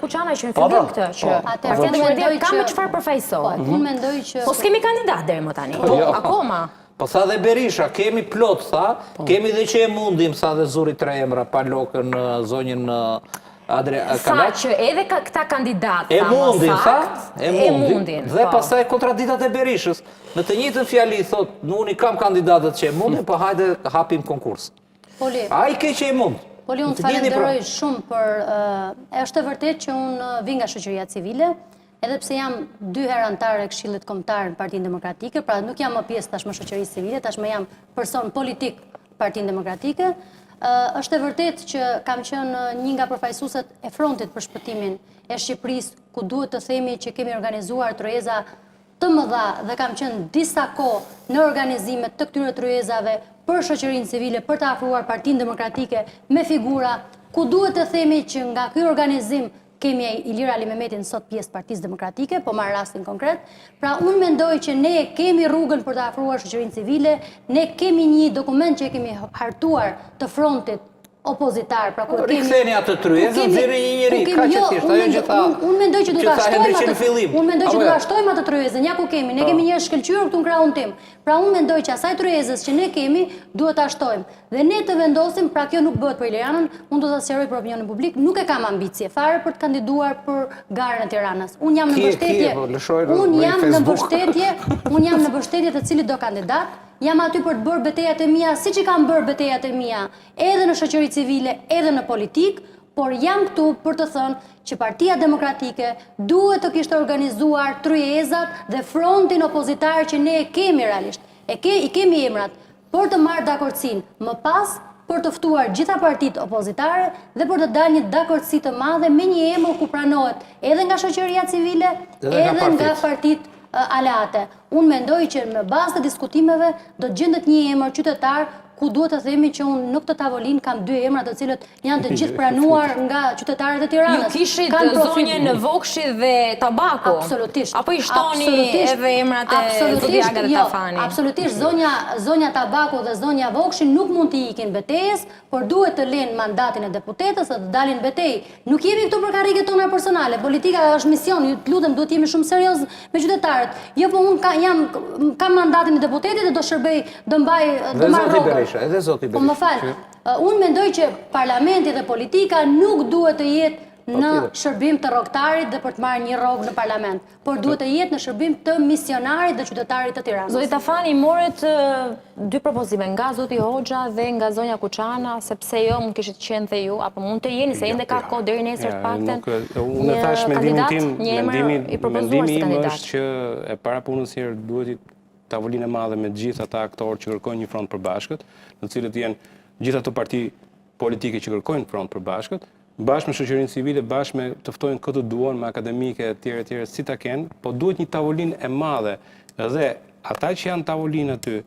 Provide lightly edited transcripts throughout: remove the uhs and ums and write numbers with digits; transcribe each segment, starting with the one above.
Kuçana që në fillim këtë që Partia Demokratike ka me çfarë përfaqësohet. Unë mendoj që Po s'kemi kandidat deri më tani. Akoma. Po tha dhe Berisha, kemi plot, tha, kemi dhe që e mundim, tha dhe zuri 3 emra, pa lokën zonjën Sa që edhe këta kandidat, e mundin, tha, e mundin. Dhe po. pastaj kontraditat e Berishës. Në të njëjtën fjali, thot, unë i kam kandidatët që e mundin, po hajde hapim konkurs. A i ke që e mund. Poli, unë të falenderoj shumë për... është e vërtet që unë vi nga shoqëria civile, edhe pse jam 2 herë antar e Këshillit Kombëtar në Partinë Demokratike, pra nuk jam më pjesë tashmë shoqërisë civile, tashmë jam person politik Partinë Demokratike. Është e vërtet që kam qenë një nga përfaqësuesit e frontit për shpëtimin e Shqipërisë, ku duhet të themi që kemi organizuar tryeza të mëdha dhe kam qenë disa kohë në organizimet të këtyre tryezave për shoqërinë civile, për të afruar Partinë Demokratike me figura, ku duhet të themi që nga ky organizim kemi Ilir Ali Mehmetin sot pjesë Partisë Demokratike, po marr rastin konkret. Pra unë mendoj që ne kemi rrugën për të afruar shoqërinë civile, ne kemi një dokument që kemi hartuar të frontit opozitar, pra kur kemi riktheni atë tryezën, nxjerrni një njerëz, kaq e thjeshtë, ajo që tha. Unë mendoj që duhet ta shtojmë atë fillim. Unë mendoj që duhet ta shtojmë atë tryezën, ja ku kemi. Ne kemi një shkëlqyer këtu në krahun tim. Pra unë mendoj që asaj tryezës që ne kemi duhet ta shtojmë. Dhe ne të vendosim, pra kjo nuk bëhet për Ilianën, unë do ta sqaroj për opinionin publik, nuk e kam ambicie fare për të kandiduar për garën e Tiranës. Unë jam në mbështetje. Unë jam në mbështetje të cilit do kandidat. Jam aty për të bërë betejat e mia, siç i kam bërë betejat e mia, edhe në shoqëri civile, edhe në politik, por jam këtu për të thënë që Partia Demokratike duhet të kishte organizuar tryezat dhe frontin opozitar që ne e kemi realisht. I kemi emrat për të marrë dakordsinë, më pas për të ftuar gjitha partitë opozitare dhe për të dalë një dakordsi të madhe me një emër ku pranohet edhe nga shoqëria civile, edhe nga partitë aleate. Unë mendoj që në bazë të diskutimeve do të gjendet një emër qytetar ku duhet të themi që unë në këtë tavolinë kam 2 emra të cilët janë të gjithë pranuar nga qytetarët e Tiranës. Ju kishit zonjën Vokshi dhe Tabaku? Absolutisht. Apo i shtoni edhe emrat e Zodiaga dhe Tafani? Absolutisht. Zonja Tabaku dhe zonja Vokshi nuk mund të ikin betejës, por duhet të lenë mandatin e deputetës dhe të dalin betejë. Nuk jemi këtu për karriget tona personale. Politika është mision, ju të lutem, duhet jemi shumë serioz me qytetarët. Jo, po unë kam mandatin e deputetit dhe do shërbej, do mbaj, do marr rrogën. Edhe Zoti Berisha. Po më fal, unë mendoj që parlamenti dhe politika nuk duhet të jetë në shërbim të rrogtarit dhe për të marrë një rrogë në parlament, por duhet të jetë në shërbim të misionarit dhe qytetarit të Tiranës. Zoti Tafani, morët 2 propozime nga Zoti Hoxha dhe nga zonja Kuçana, sepse jo mund kishit qenë dhe ju, apo mund të jeni, se ende ka kohë deri nesër të paktën. Unë thash mendimin tim, mendimi im është që e parapunës herë duhet tavolinë e madhe me gjithë ata aktorë që kërkojnë një front përbashkët, në cilët janë gjithë ato parti politike që kërkojnë front përbashkët, bashkë me shoqërinë civile, bashkë me të ftojnë këtë duan, me akademike e tjere si ta kenë, po duhet një tavolinë e madhe dhe ata që janë tavolinë aty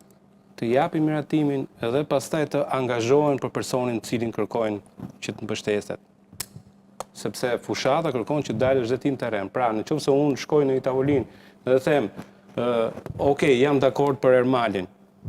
të japin miratimin edhe pastaj të angazhohen për personin cilin kërkojnë që të mbështeset. Sepse fushata kërkon që dalësh dhe ti në terren. Pra, nëse unë shkoj në një tavolinë dhe them, okej, jam dakord për Ermalin,